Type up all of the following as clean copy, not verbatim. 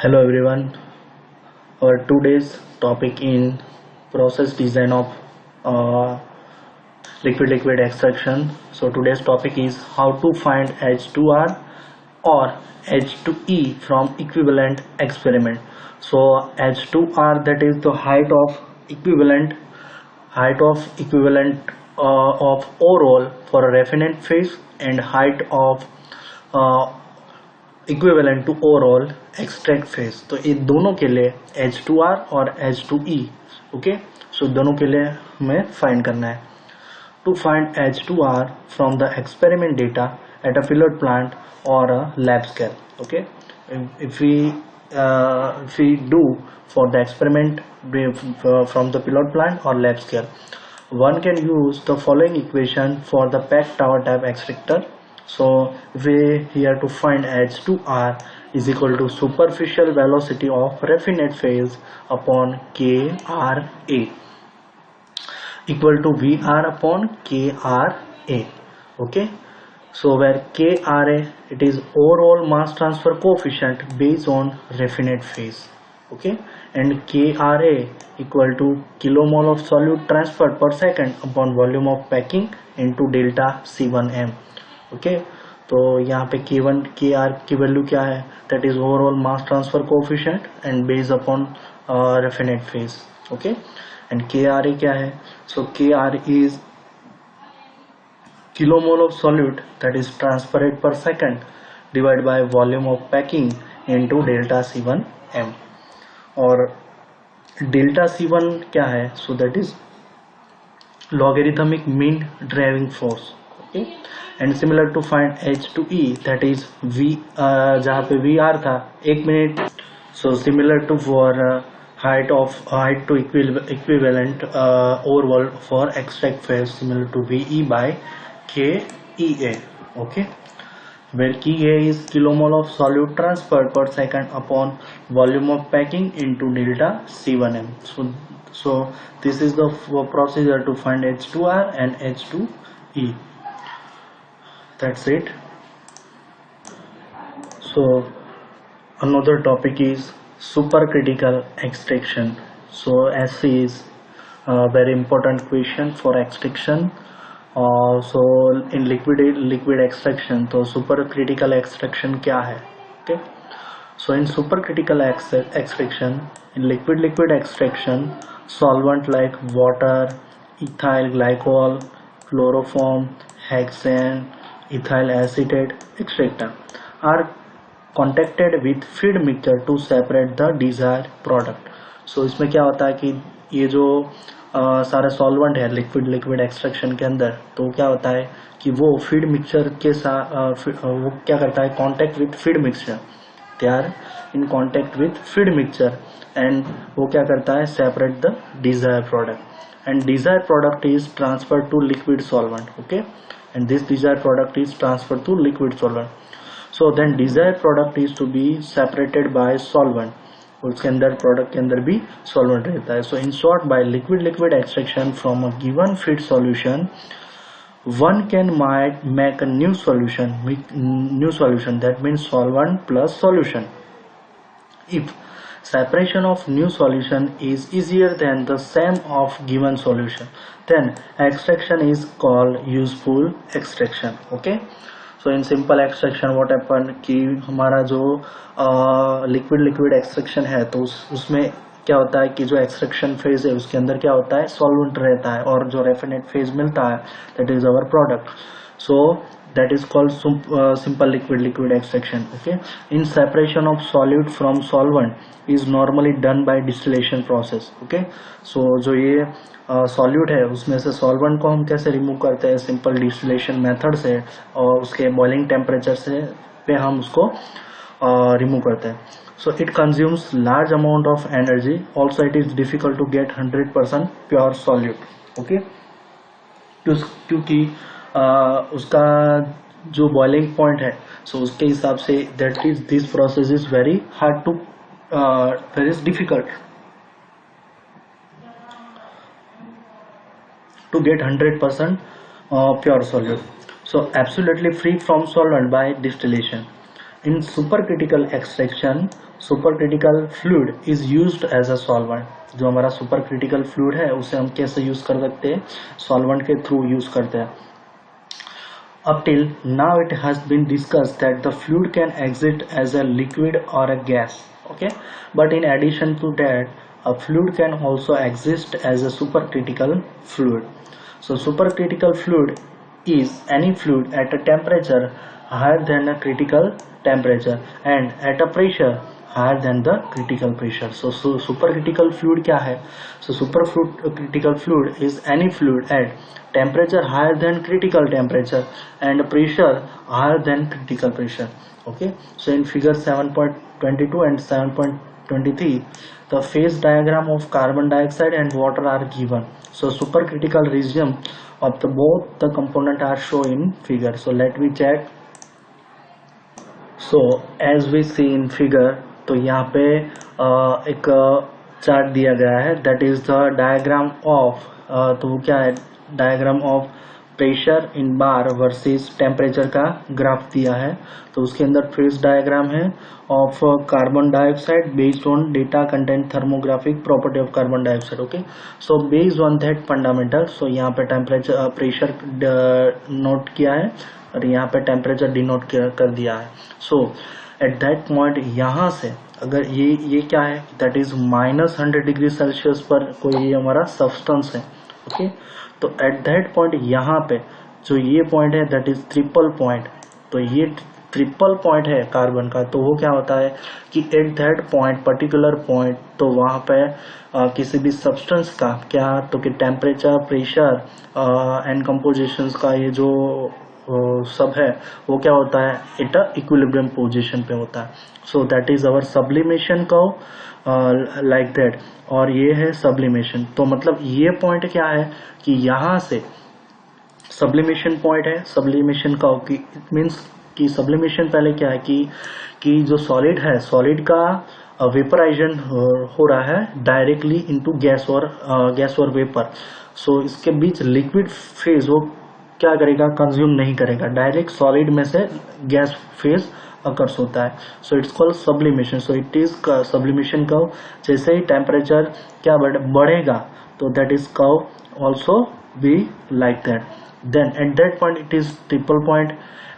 Hello everyone. Our today's topic in process design of uh, liquid extraction. So today's topic is how to find H2R or H2E from equivalent experiment. So H2R, that is the height of equivalent of overall for a refined phase, and height of uh, equivalent to overall extract phase. तो ये दोनों के लिए H2R और H2E, okay. सो दोनों के लिए हमें फाइंड करना है। To find H2R from the experiment data at a pilot plant और a lab scale, okay. if we do for the experiment from the pilot plant or lab scale, one can use the following equation for the packed tower type extractor. So we here to find H2R is equal to superficial velocity of refined phase upon KRA equal to VR upon KRA, okay. So where KRA, it is overall mass transfer coefficient based on refined phase, okay, and KRA equal to kilomole of solute transferred per second upon volume of packing into delta C1m, okay. तो यहाँ पे K1 KR की value क्या है, that is overall mass transfer coefficient and based upon raffinate phase, okay. And KRA क्या है, so KR is kilomole of solute that is transferred per second divided by volume of packing into delta C1m, और delta C1 क्या है, so that is logarithmic mean driving force, okay. And similar to find H2E, that is V, जहाँ पे VR था 1 minute, so similar to for height to equivalent overall for extract phase, similar to VE by KEA, okay, where KEA is kilomole of solute transferred per second upon volume of packing into delta C1m. So this is the procedure to find H2R and H2E. That's it. So another topic is supercritical extraction. So SC is a very important question for extraction. So in liquid extraction, तो supercritical extraction क्या है, okay. So in supercritical extraction, in liquid extraction, solvent like water, ethyl glycol, chloroform, hexane, ethyl acetate, etc. are contacted with feed mixture to separate the desired product. So इसमें क्या होता है कि ये जो सारे सॉल्वेंट है लिक्विड एक्सट्रैक्शन के अंदर, तो क्या होता है कि वो फीड मिक्सचर के साथ वो क्या करता है, contact with feed mixture, they are in contact with feed mixture, and वो क्या करता है, separate the desire product, and desire product is transfer to liquid solvent, okay, and this desired product is transferred to liquid solvent. So then desired product is to be separated by solvent, उसके अंदर product के अंदर भी solvent रहता है. So in short, by liquid extraction from a given feed solution, one can might make a new solution, that means solvent plus solution. If separation of new solution is easier than the same of given solution, then extraction is called useful extraction, okay. So in simple extraction what happen कि हमारा जो liquid extraction है, तो उसमें क्या होता है कि जो एक्सट्रैक्शन फेज है उसके अंदर क्या होता है, सॉल्वेंट रहता है, और जो रेफिनेट फेज मिलता है that is our product. So that is called simple liquid extraction, okay. In separation of solute from solvent is normally done by distillation process, okay. So जो ये सॉल्यूट है उसमें से सॉल्वेंट को हम कैसे रिमूव करते हैं, सिंपल डिस्टिलेशन मेथड से, और उसके बॉइलिंग टेम्परेचर से पे हम उसको रिमूव करते हैं. So it consumes large amount of energy, also it is difficult to get 100% pure solute, okay. क्योंकि उसका जो बॉइलिंग पॉइंट है, सो उसके हिसाब से that is this process is very hard to very difficult to get 100% pure solute. So absolutely free from solvent by distillation. In supercritical extraction, supercritical fluid is used as a solvent। जो हमारा supercritical fluid है उसे हम कैसे use कर सकते हैं, solvent के थ्रू यूज करते हैं। Up till now it has been discussed that the fluid can exist as a liquid or a gas, okay, but in addition to that a fluid can also exist as a supercritical fluid। So supercritical fluid is any fluid at a temperature higher than a critical temperature and at a pressure higher than the critical pressure। So supercritical fluid क्या है? So supercritical fluid is any fluid at temperature higher than critical temperature and pressure higher than critical pressure। Okay, so in figure 7.22 and 7.23 the phase diagram of carbon dioxide and water are given। So supercritical region of the both the component are shown in figure। So let me check। So as we see in figure, तो यहाँ पे एक chart दिया गया है, that is the diagram of, तो क्या है, diagram of pressure in bar versus temperature का ग्राफ दिया है। तो उसके अंदर फेज डायग्राम है of carbon dioxide based on data content thermographic property of carbon dioxide. Okay, so based on that fundamental, so यहाँ पे टेम्परेचर प्रेशर नोट किया है और यहाँ पे टेम्परेचर डिनोट कर दिया है। सो एट दैट पॉइंट यहाँ से अगर ये क्या है, दैट इज -100 डिग्री सेल्सियस पर कोई ये हमारा सब्सटेंस है। ओके, तो एट दैट पॉइंट यहाँ पे जो ये पॉइंट है दैट इज ट्रिपल पॉइंट। तो ये ट्रिपल पॉइंट है कार्बन का। तो वो क्या होता है कि eight that point particular point, तो वहाँ पे किसी भी सब्सटेंस का क्या, तो कि टेम्परेचर, प्रेशर एंड कंपोजिशंस का ये जो सब है वो क्या होता है, इट इक्विलिब्रियम पोजीशन पे होता है। So that is our sublimation curve like that. और ये है सब्लिमेशन। तो मतलब ये पॉइंट क्या है कि यहाँ से सब्लिमेशन पॉइंट है, सब्लिमेशन कर्व की, इट मीन्स कि सब्लिमेशन पहले क्या है कि जो सॉलिड है, सॉलिड का वेपराइजेशन हो रहा है डायरेक्टली इनटू गैस और वेपर। सो इसके बीच लिक्विड फेज वो क्या करेगा, कंज्यूम नहीं करेगा, डायरेक्ट सॉलिड में से गैस फेज अकर्स होता है। So it's called sublimation. So it is sublimation curve. जैसे ही टेम्परेचर क्या बढ़ेगा तो that is curve also be like that. Then at that point it is triple point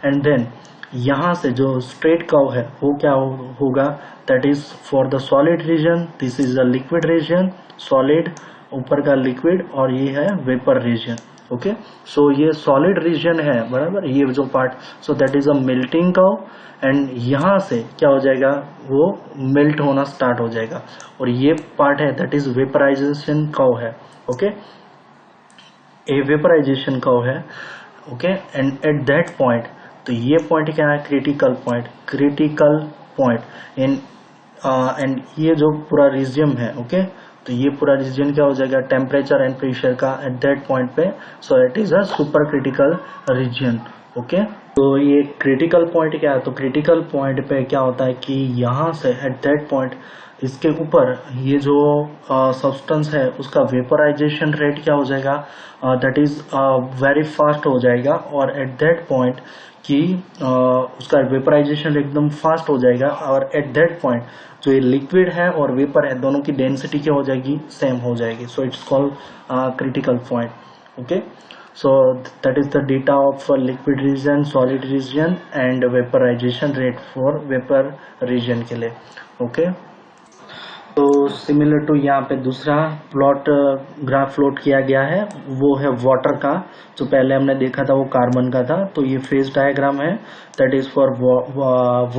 and then यहाँ से जो स्ट्रेट कर्व है वो क्या होगा, that is for the solid region, this is the liquid region, solid ऊपर का liquid और ये है वेपर रीजन। ओके, सो ये सॉलिड रीजन है बराबर, ये जो part, so that is a melting curve and यहाँ से क्या हो जाएगा, वो मेल्ट होना स्टार्ट हो जाएगा। और ये पार्ट है दैट इज वेपराइजेशन कर्व है। ओके, ए वेपराइजेशन कर्व है। Okay, and at that point, तो ये पॉइंट क्या है, critical point, critical point in and ये जो पूरा रीजन है। ओके, तो ये पूरा रीजन क्या हो जाएगा, टेम्परेचर एंड प्रेशर का एट दैट पॉइंट पे। सो it is a super critical reason. Okay, तो ये क्रिटिकल पॉइंट क्या है, तो क्रिटिकल पॉइंट पे क्या होता है कि यहाँ से एट दैट पॉइंट इसके ऊपर ये जो सब्सटेंस है उसका वेपराइजेशन रेट क्या हो जाएगा, दैट इज वेरी फास्ट हो जाएगा। और एट दैट पॉइंट कि उसका वेपराइजेशन एकदम फास्ट हो जाएगा। और एट दैट पॉइंट जो ये लिक्विड है और वेपर है दोनों की डेंसिटी क्या हो जाएगी, सेम हो जाएगी। सो it's called critical point. Okay, so that is the data of liquid region, solid region and vaporization rate for vapor region के लिए। ओके, तो सिमिलर टू यहाँ पे दूसरा प्लॉट ग्राफ प्लॉट किया गया है, वो है वाटर का। जो पहले हमने देखा था वो कार्बन का था। तो ये फेज डायग्राम है, that is for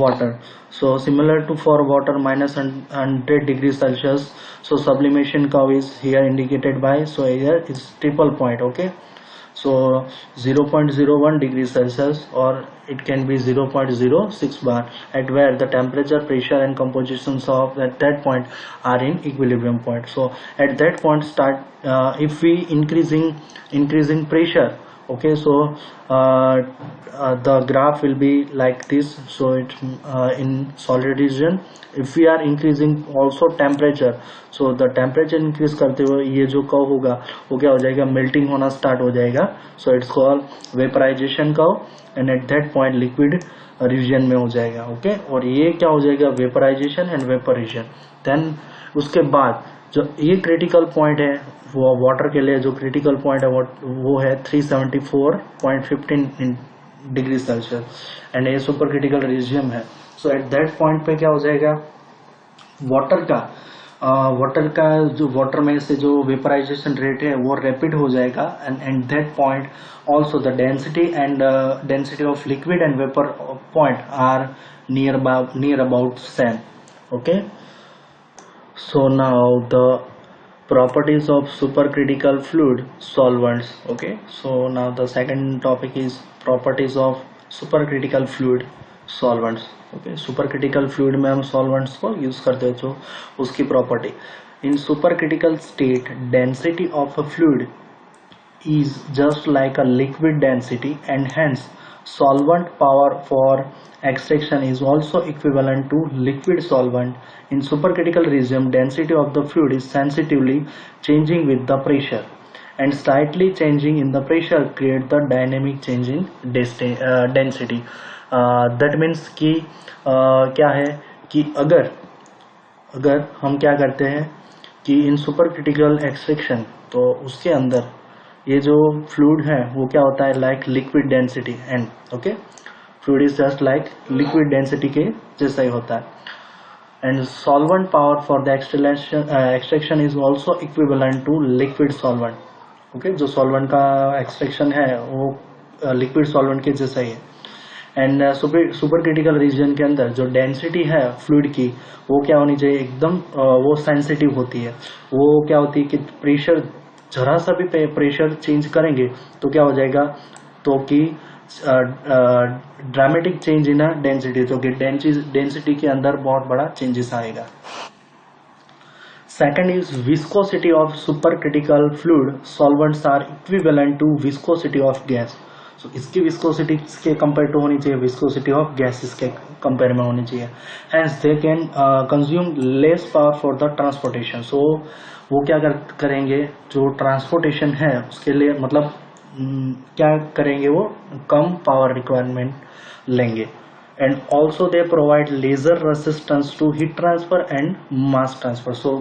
water. So similar to for water -100 degree Celsius. So sublimation curve is here indicated by, so here is triple point. Okay, so 0.01 degrees Celsius or it can be 0.06 bar at where the temperature, pressure and compositions of at that point are in equilibrium point। So at that point start if we increasing pressure Okay, so the graph will be like this. So it in solid region, if we are increasing also temperature, so the temperature increase करते हुए ये जो curve होगा वो क्या हो जाएगा, melting होना स्टार्ट हो जाएगा. So it's called vaporisation curve, and at that point liquid region में हो जाएगा. ओके, और ये क्या हो जाएगा, vaporisation and vapour region. Then उसके बाद जो ये क्रिटिकल पॉइंट है वो वाटर के लिए जो क्रिटिकल पॉइंट है वो है 374.15 डिग्री सेल्सियस, एंड ये सुपर क्रिटिकल रीजियम है. सो एट दैट पॉइंट पे क्या हो जाएगा, वाटर का जो वाटर में से जो वेपराइजेशन रेट है वो रैपिड हो जाएगा, and that point also the density of liquid and vapour point are near about same. Okay, so now the properties of supercritical fluid solvents. Okay, so now the second topic is properties of supercritical fluid solvents. Okay, supercritical fluid में हम solvents को use करते हैं. जो उसकी property in supercritical state density of a fluid is just like a liquid density, and hence solvent power for extraction is also equivalent to liquid solvent. In supercritical regime, density of the fluid is sensitively changing with the pressure, and slightly changing in the pressure create the dynamic changing density. That means कि क्या है कि अगर हम क्या करते हैं कि इन सुपरक्रिटिकल एक्सट्रैक्शन, तो उसके अंदर ये जो फ्लूइड है वो क्या होता है, like liquid density. And okay, fluid is just like liquid density के जैसा ही होता है. And solvent power for the extraction is also equivalent to liquid solvent. Okay, जो सॉल्वेंट का एक्सट्रैक्शन है वो लिक्विड सॉल्वेंट के जैसा ही है. एंड सुपर क्रिटिकल रीजन के अंदर जो डेंसिटी है फ्लूइड की वो क्या होनी चाहिए, एकदम वो सेंसिटिव होती है. वो क्या होती है कि प्रेशर, जरा सा भी प्रेशर चेंज करेंगे तो क्या हो जाएगा, तो कि ड्रामेटिक चेंज इन डेंसिटी, तो कि डेंसिटी के अंदर बहुत बड़ा चेंजेस आएगा. Second is viscosity of super critical fluid solvents are equivalent to viscosity of gas. So इसकी विस्कोसिटी के कंपेयर टू होनी चाहिए विस्कोसिटी ऑफ गैसेस के कंपेयर में होनी चाहिए. Hence they can consume less power for the transportation. So वो क्या करेंगे, जो ट्रांसपोर्टेशन है उसके लिए मतलब क्या करेंगे, वो कम पावर रिक्वायरमेंट लेंगे. And also they provide lesser resistance to heat transfer and mass transfer. So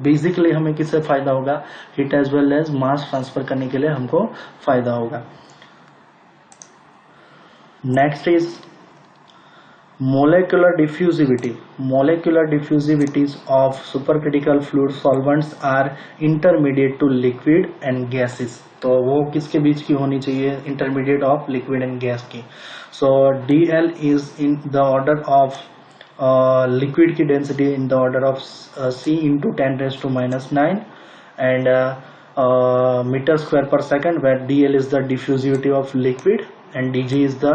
basically हमें किससे फायदा होगा, heat as well as mass transfer करने के लिए हमको फायदा होगा. Next is molecular diffusivity. Molecular diffusivities of supercritical fluid solvents are intermediate to liquid and gases. तो वो किसके बीच की होनी चाहिए, intermediate of liquid and gas की. So DL is in the order of liquid की density in the order of C into 10⁻⁹ and meter square per second, where DL is the diffusivity of liquid and DG is the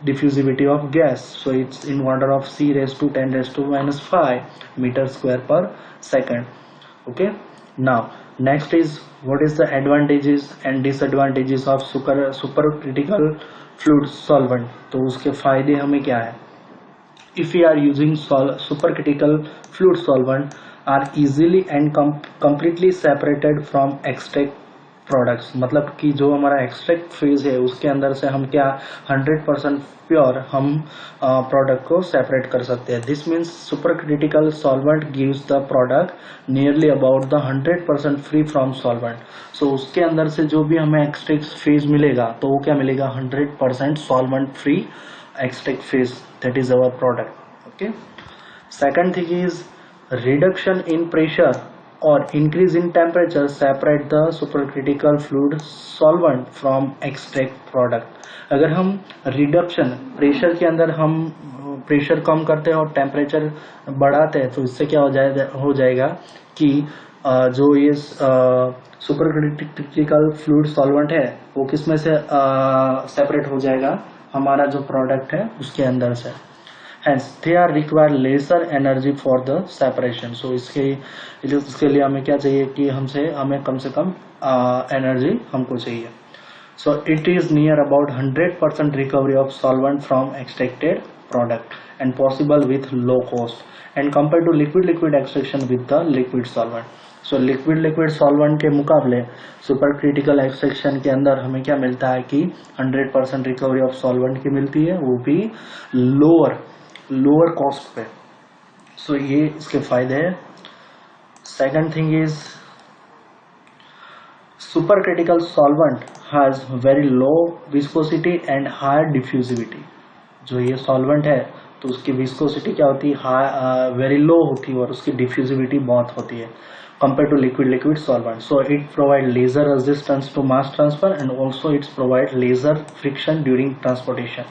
diffusivity of gas. So it's in order of C raised to 10⁻⁵ meter square per second. Okay, now next is what is the advantages and disadvantages of supercritical fluid solvent. तो उसके फायदे हमें क्या है, if we are using supercritical fluid solvent are easily and completely separated from extract products. मतलब कि जो हमारा एक्सट्रैक्ट फेज है उसके अंदर से हम क्या 100% प्योर हम प्रोडक्ट को सेपरेट कर सकते हैं. This means super critical solvent gives the product nearly about the 100% free from solvent. So उसके अंदर से जो भी हमें एक्सट्रैक्ट फेज मिलेगा तो वो क्या मिलेगा, 100% solvent free extract phase. That is our product. Okay, second thing is reduction in pressure or increase in temperature separate the supercritical fluid solvent from extract product. अगर हम रिडक्शन प्रेशर के अंदर हम प्रेशर कम करते हैं और टेम्परेचर बढ़ाते हैं तो इससे क्या हो जाएगा कि जो ये सुपरक्रिटिकल फ्लूइड सॉल्वेंट है वो किस में से सेपरेट हो जाएगा, हमारा जो प्रोडक्ट है उसके अंदर से. Hence, they are require lesser energy for the separation. So इसके लिए हमें क्या चाहिए कि हमें कम से कम एनर्जी हमको चाहिए. So it is near about 100% recovery of solvent from extracted product and possible with low cost and compared to liquid extraction with the liquid solvent. So liquid solvent के मुकाबले सुपर क्रिटिकल एक्सट्रैक्शन के अंदर हमें क्या मिलता है कि 100% recovery of solvent की मिलती है, वो भी लोअर कॉस्ट पे. सो ये इसके फायदे हैं. Second thing is super critical solvent has very low viscosity and high diffusivity. जो ये सॉल्वेंट है तो उसकी विस्कोसिटी क्या होती है, वेरी लो होती है और उसकी डिफ्यूजिविटी बहुत होती है compared to liquid solvent. So it provide laser resistance to mass transfer and also it's provide laser friction during transportation.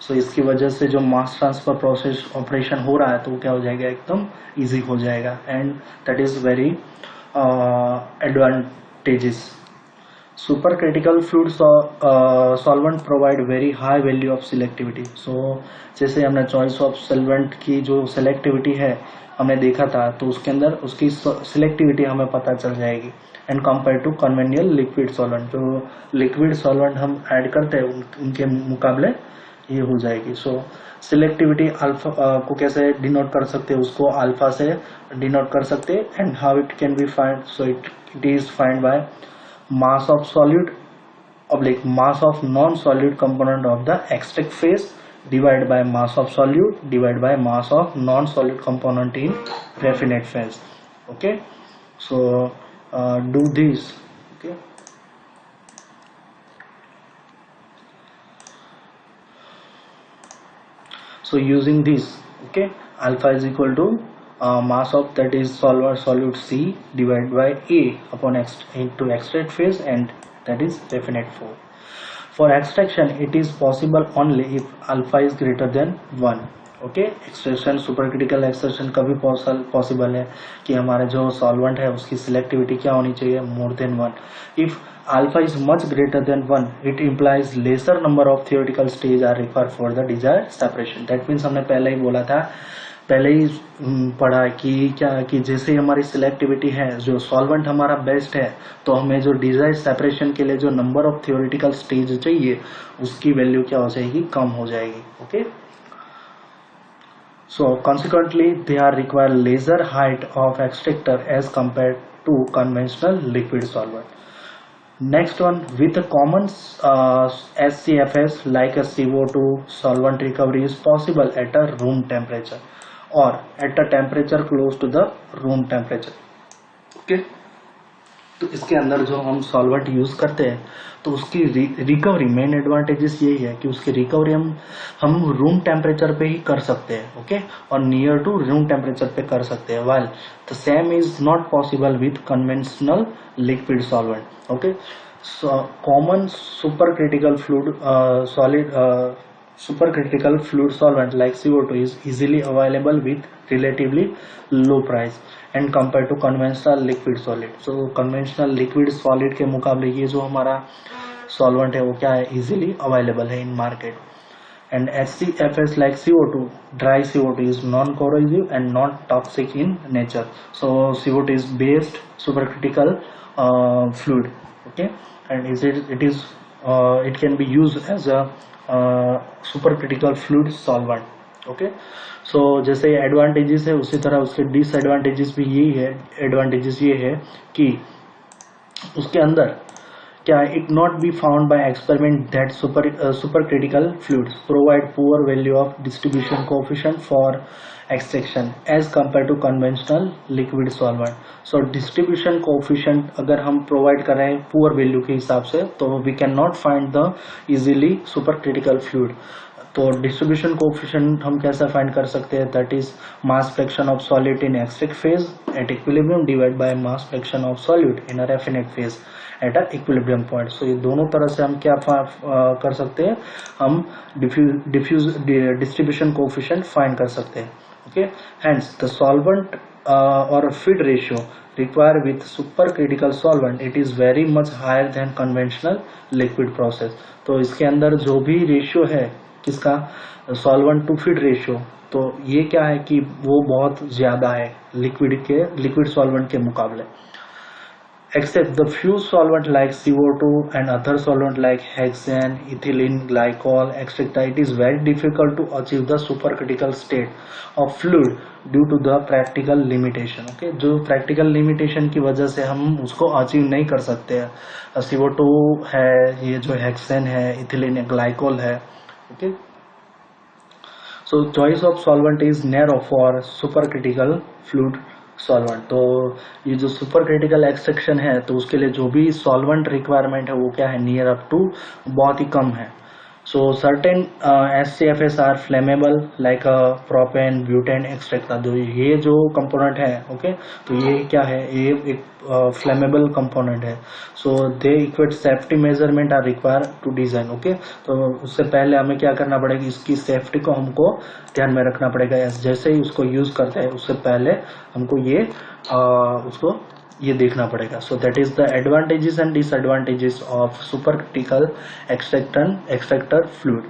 So इसकी वजह से जो मास ट्रांसफर प्रोसेस ऑपरेशन हो रहा है तो वो क्या हो जाएगा, एकदम इजी हो जाएगा and that is very advantages. Super critical fluid solvent provide very high value of selectivity. So जैसे हमने चॉइस ऑफ सॉल्वेंट की जो सिलेक्टिविटी है हमने देखा था तो उसके अंदर उसकी सिलेक्टिविटी हमें पता चल जाएगी and compare to conventional liquid solvent. जो लिक्विड सॉल्वेंट हम ऐड करते हैं उनके मुकाबले ये हो जाएगी. सो सिलेक्टिविटी अल्फा को कैसे डिनोट कर सकते हैं, उसको अल्फा से डिनोट कर सकते हैं and how it can be find. So it is find by mass of solute oblique mass of non-solute component of the extract phase divided by mass of solute divided by mass of non-solute component in raffinate phase. Okay, so do this. Okay, so using this, okay, alpha is equal to mass of that is solute C divided by A upon into extract phase and that is raffinate phase. For extraction it is possible only if alpha is greater than 1. Okay, extraction supercritical extraction कभी possible है कि हमारे जो solvent है उसकी selectivity क्या होनी चाहिए, more than 1. If alpha is much greater than 1 it implies lesser number of theoretical stage are required for the desired separation. That means हमने पहले ही बोला था, पहले ही पढ़ा कि क्या कि जैसे हमारी सिलेक्टिविटी है, जो सॉल्वेंट हमारा बेस्ट है तो हमें जो डिजायर्ड सेपरेशन के लिए जो नंबर ऑफ थियोरेटिकल स्टेज चाहिए उसकी वैल्यू क्या हो जाएगी, कम हो जाएगी. Okay, so consequently they are require lesser height of extractor as compare to conventional liquid solvent. Next one, with a common SCFS like a CO2, solvent recovery is possible at a room temperature or at a temperature close to the room temperature. Okay, तो इसके अंदर जो हम solvent use करते हैं तो उसकी recovery main advantages यही है कि उसकी रिकवरी हम रूम टेम्परेचर पे ही कर सकते हैं. ओके, और नियर टू रूम टेम्परेचर पे कर सकते हैं, while the same is not possible with conventional liquid solvent. Okay, so common supercritical fluid solvent like CO2 is easily available with relatively low price and compared to conventional liquid solid. So conventional liquid solid के मुकाबले ये जो हमारा solvent है वो क्या है, easily available है in market. And HCFS like CO2, dry CO2 is non-corrosive and not toxic in nature. So CO2 is based supercritical fluid. Okay, and it can be used as a supercritical fluid solvent. Okay, so जैसे advantages है उसी तरह उसके disadvantages भी यही है. Advantages ये है कि उसके अंदर क्या, it not be found by experiment that supercritical fluids provide poor value of distribution coefficient for extraction as compare to conventional liquid solvent. So distribution coefficient अगर हम प्रोवाइड कर रहे हैं पुअर वैल्यू के हिसाब से तो we can not find the easily super critical fluid. तो डिस्ट्रीब्यूशन कोएफिशिएंट हम कैसे फाइंड कर सकते हैं, that is mass fraction of solute in extract phase at equilibrium divide by mass fraction of solute in a raffinate phase at a equilibrium point. So ये दोनों तरह से हम क्या कर सकते हैं, हम डिस्ट्रीब्यूशन कोएफिशिएंट फाइंड कर सकते हैं. ओके, हेंस द सॉल्वेंट और feed ratio required with supercritical solvent it is very much higher than conventional liquid process. तो इसके अंदर जो भी रेशियो है किसका, सॉल्वेंट टू फीड रेशियो, तो ये क्या है कि वो बहुत ज्यादा है लिक्विड सॉल्वेंट के मुकाबले. except the few solvent like CO2 and other solvent like hexane, ethylene glycol, etc. It is very difficult to achieve the supercritical state of fluid due to the practical limitation. Okay, जो practical limitation की वजह से हम उसको achieve नहीं कर सकते हैं. CO2 है, ये जो हेक्सेन है, इथिलीन ग्लाइकोल है. Okay, so choice of solvent is narrow for supercritical fluid solvent. तो ये जो सुपर क्रिटिकल एक्सट्रैक्शन है तो उसके लिए जो भी सॉल्वेंट रिक्वायरमेंट है वो क्या है, नियर अप टू बहुत ही कम है. So certain SCFS are flammable like propane, butane, extract. ये जो कंपोनेंट है, ओके, तो ये क्या है, ये एक फ्लेमेबल कंपोनेंट है. So they equate safety measurement are require to design. Okay, तो उससे पहले हमें क्या करना पड़ेगा, इसकी सेफ्टी को हमको ध्यान में रखना पड़ेगा. जैसे ही उसको यूज करते हैं उससे पहले हमको ये उसको ये देखना पड़ेगा. So that is the advantages and disadvantages of supercritical extractor fluid.